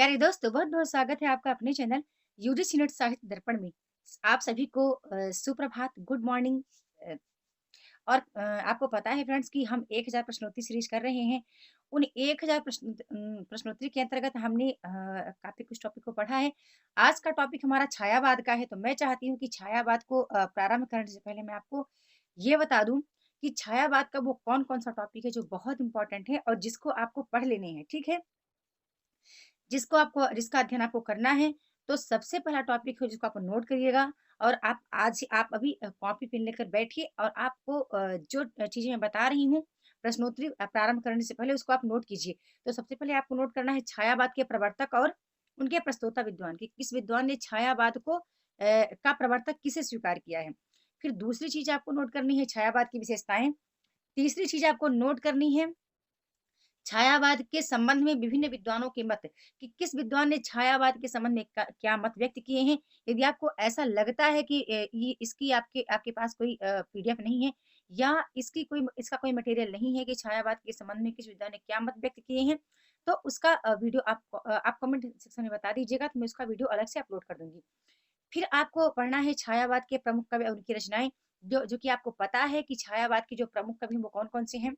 प्यारे दोस्तों, बहुत-बहुत स्वागत है आपका अपने चैनल यूजीसी नेट साहित्य दर्पण में। आप सभी को सुप्रभात, गुड मॉर्निंग। अ, आपको पता है फ्रेंड्स कि हम 1000 प्रश्नोत्तरी सीरीज़ कर रहे हैं। उन 1000 प्रश्नोत्तरी के अंतर्गत हमने काफ़ी कुछ टॉपिक को पढ़ा है। आज का टॉपिक हमारा छायावाद का है, तो मैं चाहती हूँ कि छायावाद को प्रारंभ करने से पहले मैं आपको ये बता दूँ कि छायावाद का वो कौन-कौन सा टॉपिक है जो बहुत इम्पोर्टेंट है और जिसको आपको पढ़ लेने हैं, ठीक है? जिसका अध्ययन आपको करना है, तो सबसे पहला टॉपिक है जिसको आप नोट करिएगा और आप अभी कॉपी पेन लेकर बैठिए और आपको जो चीज़ें मैं बता रही हूँ, प्रश्नोत्तरी प्रारंभ करने से पहले उसको आप नोट कीजिए। तो सबसे पहले आपको नोट करना है छायावाद के प्रवर्तक और उनके प्रस्तोता विद्वान, कि किस विद्वान ने छायावाद को का प्रवर्तक किसे स्वीकार किया है। फिर दूसरी चीज़ आपको नोट करनी है छायावाद की विशेषताएँ। तीसरी चीज़ आपको नोट करनी है छायावाद के संबंध में विभिन्न विद्वानों के मत, कि किस विद्वान ने छायावाद के संबंध में क्या मत व्यक्त किए हैं। यदि आपको ऐसा लगता है कि ये इसकी आपके आपके पास कोई पीडीएफ नहीं है या इसका कोई मटेरियल नहीं है कि छायावाद के संबंध में किस विद्वान ने क्या मत व्यक्त किए हैं, तो उसका वीडियो आप कमेंट सेक्शन में बता दीजिएगा, तो मैं उसका वीडियो अलग से अपलोड कर दूंगी। फिर आपको पढ़ना है छायावाद के प्रमुख कवि और उनकी रचनाएं, जो जो कि आपको पता है कि छायावाद के जो प्रमुख कवि हैं वो कौन कौन से हैं,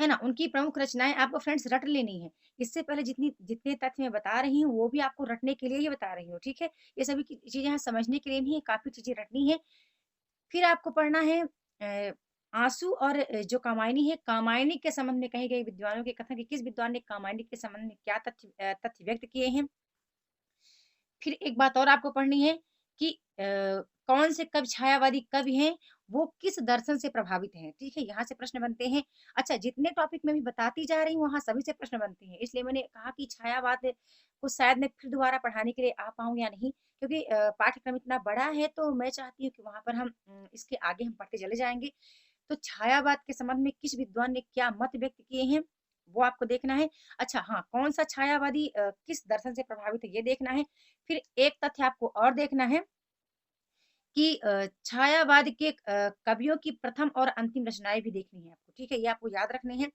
है ना? उनकी प्रमुख रचनाएँ आपको फ्रेंड्स रट लेनी है। इससे पहले जितने तथ्य मैं बता रही हूँ, वो भी आपको रटने के लिए ही बता रही हूँ, ठीक है? ये सभी की चीज़ें यहाँ समझने के लिए नहीं है, काफ़ी चीज़ें रटनी है। फिर आपको पढ़ना है आँसू और जो कामायनी है, कामायनी के संबंध में कहे गए विद्वानों के कथन, कि किस विद्वान ने कामायनी के संबंध में क्या तथ्य व्यक्त किए हैं। फिर एक बात और आपको पढ़नी है कि कौन से कवि छायावादी कवि हैं, वो किस दर्शन से प्रभावित हैं, ठीक है? यहाँ से प्रश्न बनते हैं। अच्छा, जितने टॉपिक मैं भी बताती जा रही हूँ, वहाँ सभी से प्रश्न बनते हैं। इसलिए मैंने कहा कि छायावाद को शायद मैं फिर दोबारा पढ़ाने के लिए आ पाऊँ या नहीं, क्योंकि पाठ्यक्रम इतना बड़ा है, तो मैं चाहती हूँ कि वहाँ पर हम इसके आगे हम पढ़ते चले जाएँगे। तो छायावाद के संबंध में किस विद्वान ने क्या मत व्यक्त किए हैं, वो आपको देखना है। अच्छा हाँ, कौन-सा छायावादी किस दर्शन से प्रभावित है, ये देखना है। फिर एक तथ्य आपको और देखना है कि छायावाद के कवियों की प्रथम और अंतिम रचनाएँ भी देखनी है आपको, ठीक है? ये आपको याद रखने हैं।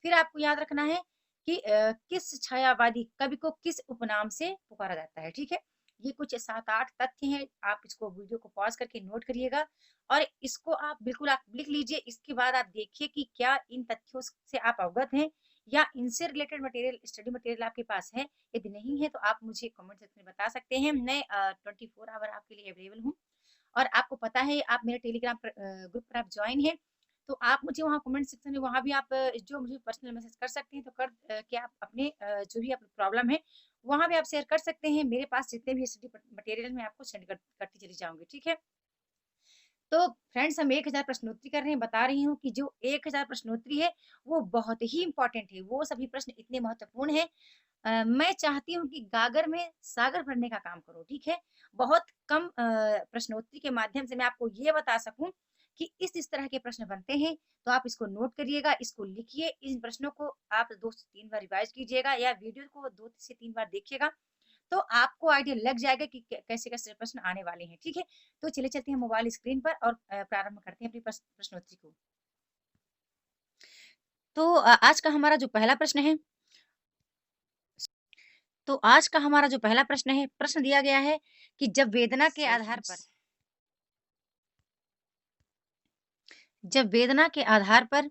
फिर आपको याद रखना है कि किस छायावादी कवि को किस उपनाम से पुकारा जाता है, ठीक है? ये कुछ 7-8 तथ्य हैं, आप इसको वीडियो को पॉज़ करके नोट करिएगा और इसको आप लिख लीजिए। इसके बाद आप देखिए कि क्या इन तथ्यों से आप अवगत हैं या इनसे रिलेटेड स्टडी मटेरियल आपके पास है? यदि नहीं है, तो आप मुझे कमेंट सेक्शन में बता सकते हैं। मैं 24 आवर आपके लिए अवेलेबल हूँ। और आपको पता है आप मेरे टेलीग्राम ग्रुप पर आप जॉइन हैं, तो आप मुझे वहाँ कमेंट सेक्शन में वहाँ भी आप जो मुझे पर्सनल मैसेज कर सकते हैं, तो के आप अपने जो भी आप प्रॉब्लम है, वहाँ भी आप शेयर कर सकते हैं। मेरे पास जितने भी स्टडी मटेरियल मैं आपको सेंड करती चली जाऊँगी, ठीक है? तो फ्रेंड्स, हम 1000 प्रश्नोत्तरी कर रहे हैं, बता रही हूँ कि जो 1000 प्रश्नोत्तरी है, वो बहुत ही इम्पोर्टेंट है। वो सभी प्रश्न इतने महत्वपूर्ण हैं, मैं चाहती हूँ कि गागर में सागर भरने का काम करो, ठीक है? बहुत कम प्रश्नोत्तरी के माध्यम से मैं आपको ये बता सकूँ कि इस तरह के प्रश्न बनते हैं, तो आप इसको नोट करिएगा, इसको लिखिए, इन प्रश्नों को आप 2 से 3 बार रिवाइज़ कीजिएगा या वीडियो को 2 से 3 बार देखिएगा, तो आपको आइडिया लग जाएगा कि कैसे-कैसे प्रश्न आने वाले हैं, ठीक है? तो चलिए चलते हैं मोबाइल स्क्रीन पर और प्रारंभ करते हैं अपनी प्रश्नोत्तरी को। तो आज का हमारा जो पहला प्रश्न है, प्रश्न दिया गया है कि जब वेदना के आधार पर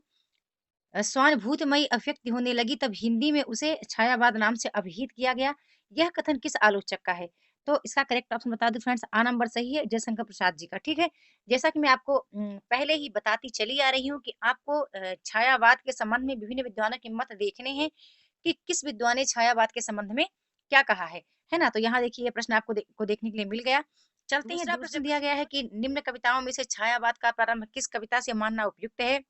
स्वानुभूतिमयी अभिव्यक्ति होने लगी, तब हिंदी में उसे छायावाद नाम से अभिहित किया गया। यह कथन किस आलोचक का है? तो इसका करेक्ट ऑप्शन बता दूं फ्रेंड्स, आ नंबर सही है, जयशंकर प्रसाद जी का, ठीक है? जैसा कि मैं आपको पहले ही बताती चली आ रही हूँ कि आपको छायावाद के संबंध में विभिन्न विद्वानों के मत देखने हैं कि किस विद्वान ने छायावाद के संबंध में क्या कहा है ना? तो यहाँ देखिए, ये प्रश्न को देखने के लिए मिल गया। चलते हैं, दूसरा प्रश्न दिया गया है कि निम्न कविताओं में से छायावाद का प्रारंभ किस कविता से मानना उपयुक्त है?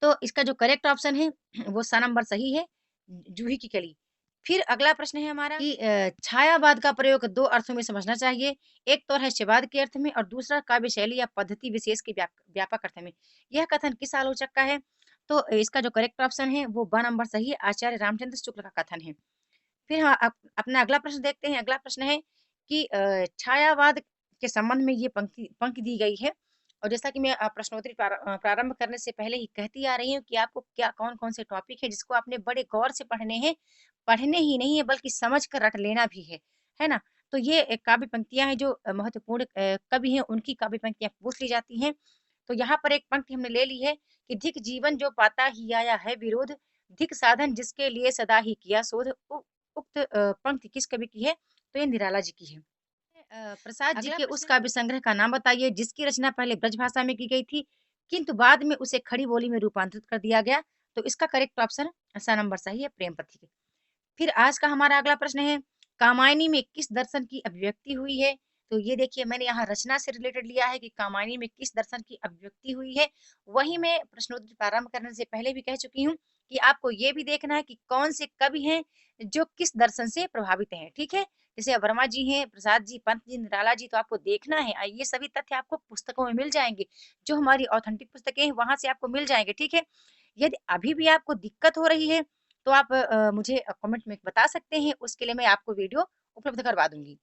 तो इसका जो करेक्ट ऑप्शन है वो स नंबर सही है, जूही की कली। फिर अगला प्रश्न है हमारा कि छायावाद का प्रयोग 2 अर्थों में समझना चाहिए। एक तो है शैवाद के अर्थ में और दूसरा काव्य शैली या पद्धति विशेष के व्यापक अर्थ में। यह कथन किस आलोचक का है? तो इसका जो करेक्ट ऑप्शन है वो ब नंबर सही है, आचार्य रामचंद्र शुक्ल का कथन है। फिर हाँ, अपना अगला प्रश्न देखते हैं। अगला प्रश्न है कि छायावाद के संबंध में ये पंक्ति पंक्ति दी गई है और जैसा कि मैं प्रश्नोत्तरी प्रारंभ करने से पहले ही कहती आ रही हूँ कि आपको क्या कौन-कौन से टॉपिक है जिसको आपने बड़े गौर से पढ़ने हैं, पढ़ने ही नहीं है बल्कि समझ कर रट लेना भी है ना? तो ये काव्य पंक्तियाँ हैं जो महत्वपूर्ण कवि हैं उनकी काव्य पंक्तियाँ पूछ ली जाती हैं। तो यहाँ पर एक पंक्ति हमने ले ली है कि धिक जीवन जो पाता ही आया है विरोध, धिक साधन जिसके लिए सदा ही किया शोध। उक्त पंक्ति किस कवि की है? तो ये निराला जी की है। प्रसाद जी अगला के उस प्रश्न काव्य संग्रह का नाम बताइए जिसकी रचना पहले ब्रज भाषा में की गई थी, किंतु बाद में उसे खड़ी बोली में रूपांतरित कर दिया गया। तो इसका करेक्ट ऑप्शन स नंबर सही है, प्रेम पथिक। फिर आज का हमारा अगला प्रश्न है, कामायनी में किस दर्शन की अभिव्यक्ति हुई है? तो ये देखिए मैंने यहाँ रचना से रिलेटेड लिया है कि कामायनी में किस दर्शन की अभिव्यक्ति हुई है। वहीं मैं प्रश्नोत्तरी प्रारंभ करने से पहले भी कह चुकी हूँ कि आपको ये भी देखना है कि कौन से कवि हैं जो किस दर्शन से प्रभावित हैं, ठीक है? जैसे वर्मा जी हैं, प्रसाद जी, पंत जी, निराला जी, तो आपको देखना है। ये सभी तथ्य आपको पुस्तकों में मिल जाएँगे, जो हमारी ऑथेंटिक पुस्तकें हैं वहाँ से आपको मिल जाएँगे, ठीक है? यदि अभी भी आपको दिक्कत हो रही है तो आप मुझे कमेंट में बता सकते हैं, उसके लिए मैं आपको वीडियो उपलब्ध करवा दूँगी।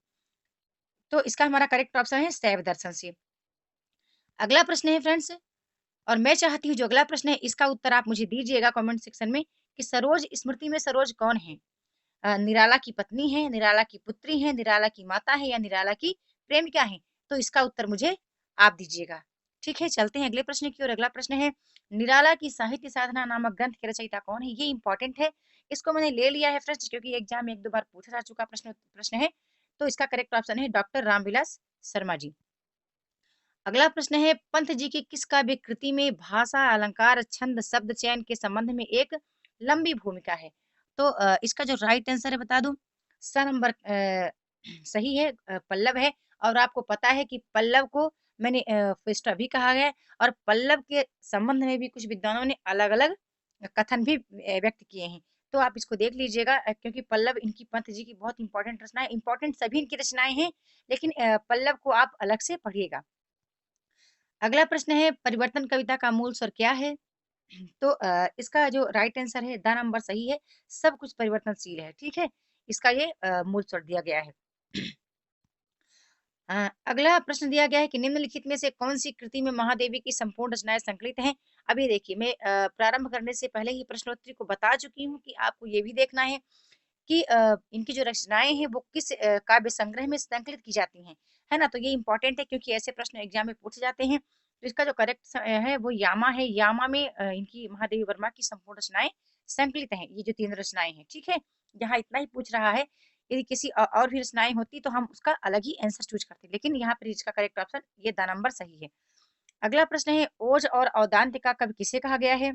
तो इसका हमारा करेक्ट ऑप्शन है शैव दर्शन से। अगला प्रश्न है फ्रेंड्स, और मैं चाहती हूँ जो अगला प्रश्न है इसका उत्तर आप मुझे दीजिएगा कमेंट सेक्शन में कि सरोज स्मृति में सरोज कौन है? निराला की पत्नी है, निराला की पुत्री है, निराला की माता है या निराला की प्रेमिका है? तो इसका उत्तर मुझे आप दीजिएगा। ठीक है, चलते हैं अगले प्रश्न की ओर। अगला प्रश्न है, निराला की साहित्य साधना नामक ग्रंथ के रचयिता कौन है? ये इंपॉर्टेंट है। इसको मैंने ले लिया है फ्रेंड्स क्योंकि एग्जाम में 1-2 बार पूछा जा चुका प्रश्न प्रश्न है। तो इसका करेक्ट ऑप्शन है डॉक्टर रामविलास शर्मा जी। अगला प्रश्न है, पंत जी की किस काव्य कृति में भाषा, अलंकार, छंद, शब्द चयन के संबंध में एक लंबी भूमिका है? तो इसका जो राइट आंसर है बता दूं, स नंबर सही है, पल्लव है। और आपको पता है कि पल्लव को मैंने फुल भी कहा गया है और पल्लव के संबंध में भी कुछ विद्वानों ने अलग-अलग कथन भी व्यक्त किए हैं। तो आप इसको देख लीजिएगा क्योंकि पल्लव इनकी पंत जी की बहुत इंपॉर्टेंट रचनाएं, इंपॉर्टेंट सभी इनकी रचनाएं हैं, लेकिन पल्लव को आप अलग से पढ़िएगा। अगला प्रश्न है, परिवर्तन कविता का मूल स्वर क्या है? तो इसका जो राइट आंसर है द नंबर सही है, सब कुछ परिवर्तनशील है, ठीक है? इसका ये मूल स्वर दिया गया है। अगला प्रश्न दिया गया है कि निम्नलिखित में से कौन-सी कृति में महादेवी की संपूर्ण रचनाएँ संकलित हैं? अभी देखिए मैं प्रारंभ करने से पहले ही प्रश्नोत्तरी को बता चुकी हूँ कि आपको ये भी देखना है कि इनकी जो रचनाएँ हैं वो किस काव्य संग्रह में संकलित की जाती हैं, है ना? तो ये इम्पोर्टेंट है क्योंकि ऐसे प्रश्न एग्ज़ाम में पूछे जाते हैं। तो इसका जो करेक्ट है वो यामा है, यामा में इनकी महादेवी वर्मा की संपूर्ण रचनाएँ संकलित हैं, ये जो 3 रचनाएँ हैं, ठीक है? यहाँ इतना ही पूछ रहा है, यदि किसी और भी रचनाएँ होती तो हम उसका अलग ही आंसर चूज़ करते, लेकिन यहाँ पर इसका करेक्ट ऑप्शन ये द नंबर सही है। अगला प्रश्न है, ओज और औदांत्य का कवि किसे कहा गया है?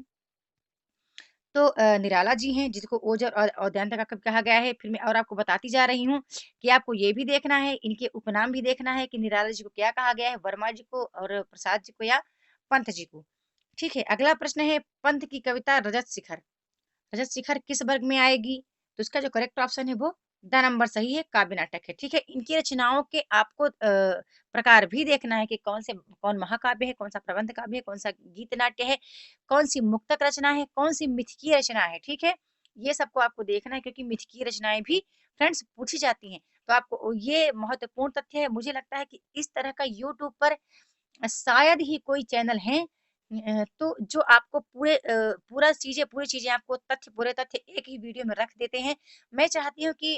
तो निराला जी हैं जिसको ओज और औद्यांत का कवि कहा गया है। फिर मैं और आपको बताती जा रही हूँ कि आपको ये भी देखना है, इनके उपनाम भी देखना है कि निराला जी को क्या कहा गया है, वर्मा जी को और प्रसाद जी को या पंत जी को। ठीक है, अगला प्रश्न है, पंत की कविता रजत शिखर, रजत शिखर किस वर्ग में आएगी? तो इसका जो करेक्ट ऑप्शन है वो द नंबर सही है, काव्य नाटक है। ठीक है, इनकी रचनाओं के आपको प्रकार भी देखना है कि कौन महाकाव्य है, कौन सा प्रबंध काव्य है, कौन सा गीत नाट्य है, कौन सी मुक्तक रचना है, कौन सी मिथकीय रचना है। ठीक है, ये सबको आपको देखना है क्योंकि मिथकीय रचनाएं भी फ्रेंड्स पूछी जाती हैं। तो आपको ये महत्वपूर्ण तथ्य है। मुझे लगता है कि इस तरह का यूट्यूब पर शायद ही कोई चैनल है तो जो आपको पूरी चीज़ें आपको पूरे तथ्य एक ही वीडियो में रख देते हैं। मैं चाहती हूँ कि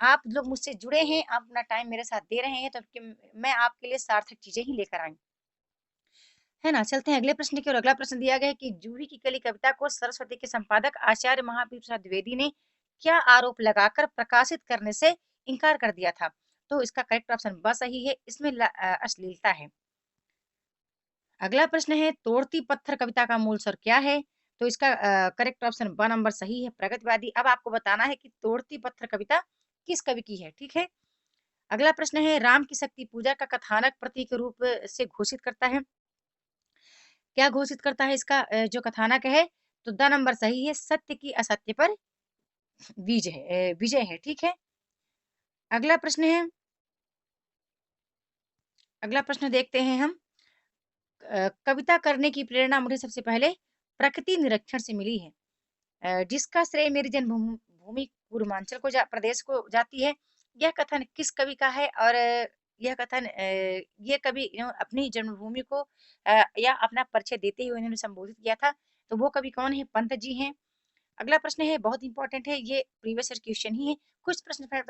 आप लोग मुझसे जुड़े हैं, आप अपना टाइम मेरे साथ दे रहे हैं तो कि मैं आपके लिए सार्थक चीज़ें ही लेकर आई। है ना? चलते हैं अगले प्रश्न की ओर। अगला प्रश्न दिया गया है कि जूही की कली कविता को सरस्वती के संपादक आचार्य महावीर प्रसाद द्विवेदी ने क्या आरोप लगाकर प्रकाशित करने से इनकार कर दिया था? तो इसका करेक्ट ऑप्शन ब सही है, इसमें अश्लीलता है। अगला प्रश्न है, तोड़ती पत्थर कविता का मूल स्वर क्या है? तो इसका करेक्ट ऑप्शन ब नंबर सही है, प्रगतिवादी। अब आपको बताना है कि तोड़ती पत्थर कविता किस कवि की है, ठीक है? अगला प्रश्न है, राम की शक्ति पूजा का कथानक प्रतीक रूप से घोषित करता है। क्या घोषित करता है इसका जो कथानक है? तो द नंबर सही है, सत्य की असत्य पर विजय है, ठीक है? अगला प्रश्न है, अगला प्रश्न देखते हैं हम। कविता करने की प्रेरणा मुझे सबसे पहले प्रकृति निरीक्षण से मिली है। जिसका श्रेय मेरी जन्मभूमि भूमि पूर्वांचल को प्रदेश को जाती है। यह कथन किस कवि का है और यह कथन ये कभी अपनी जन्मभूमि को या अपना परिचय देते हुए इन्होंने संबोधित किया था, तो वो कवि कौन है? पंत जी हैं। अगला प्रश्न है, बहुत इंपॉर्टेंट है, ये प्रीवियस ईयर क्वेश्चन ही है। कुछ प्रश्न मैं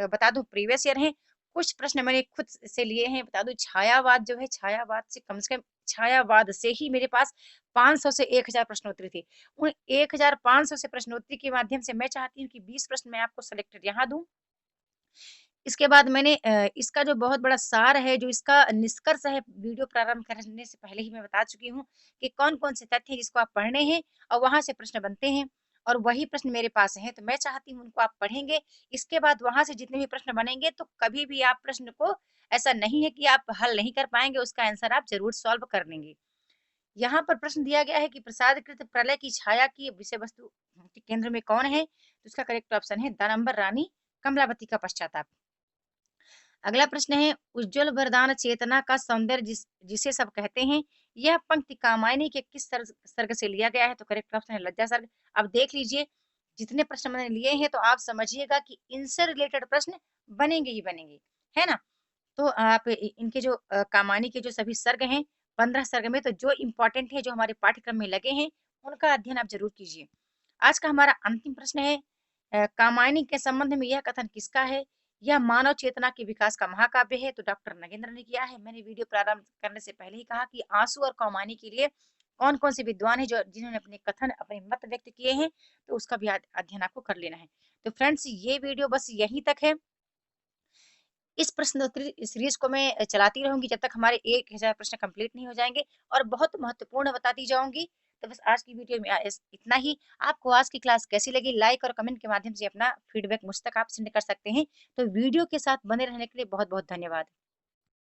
बता दूं प्रीवियस ईयर हैं, कुछ प्रश्न मैंने खुद से लिए हैं। बता दूं, छायावाद जो है, छायावाद से कम से कम, छायावाद से ही मेरे पास 500 से 1000 प्रश्नोत्तरी थी। उन 1500 से प्रश्नोत्तरी के माध्यम से मैं चाहती हूँ कि 20 प्रश्न मैं आपको सेलेक्टेड यहाँ दूं। इसके बाद मैंने इसका जो बहुत बड़ा सार है, जो इसका निष्कर्ष है, वीडियो प्रारंभ करने से पहले ही मैं बता चुकी हूँ कि कौन-कौन से तथ्य हैं जिसको आप पढ़ने हैं और वहाँ से प्रश्न बनते हैं और वही प्रश्न मेरे पास हैं, तो मैं चाहती हूँ उनको आप पढ़ेंगे। इसके बाद वहाँ से जितने भी प्रश्न बनेंगे, तो कभी भी आप प्रश्न को, ऐसा नहीं है कि आप हल नहीं कर पाएँगे, उसका आंसर आप ज़रूर सॉल्व कर लेंगे। यहाँ पर प्रश्न दिया गया है कि प्रसादकृत प्रलय की छाया की विषय वस्तु के केंद्र में कौन है? तो इसका करेक्ट ऑप्शन है दानंबर रानी कमलावती का पश्चाताप। अगला प्रश्न है, उज्ज्वल वरदान चेतना का सौंदर्य जिसे सब कहते हैं, यह पंक्ति कामायनी के किस सर्ग से लिया गया है? तो करेक्ट ऑप्शन है लज्जा सर्ग। अब देख लीजिए, जितने प्रश्न मैंने लिए हैं, तो आप समझिएगा कि इनसे रिलेटेड प्रश्न बनेंगे ही बनेंगे, है ना? तो आप इनके जो कामायनी के जो सभी सर्ग हैं, 15 सर्ग में, तो जो इम्पोर्टेंट है, जो हमारे पाठ्यक्रम में लगे हैं, उनका अध्ययन आप जरूर कीजिए। आज का हमारा अंतिम प्रश्न है, कामायनी के संबंध में यह कथन किसका है? यह मानव चेतना के विकास का महाकाव्य है, तो डॉक्टर नगेंद्र ने किया है। मैंने वीडियो प्रारंभ करने से पहले ही कहा कि आंसू और कामायनी के लिए कौन कौन से विद्वान हैं जो जिन्होंने अपने कथन, अपने मत व्यक्त किए हैं, तो उसका भी अध्ययन आपको कर लेना है। तो फ्रेंड्स, ये वीडियो बस यहीं तक है। इस प्रश्नोत्तरी सीरीज को मैं चलाती रहूंगी जब तक हमारे 1000 प्रश्न कंप्लीट नहीं हो जाएंगे, और बहुत महत्वपूर्ण बताती जाऊंगी। तो बस आज की वीडियो में इतना ही। आपको आज की क्लास कैसी लगी, लाइक और कमेंट के माध्यम से अपना फीडबैक मुझ तक आप सेंड कर सकते हैं। तो वीडियो के साथ बने रहने के लिए बहुत बहुत धन्यवाद।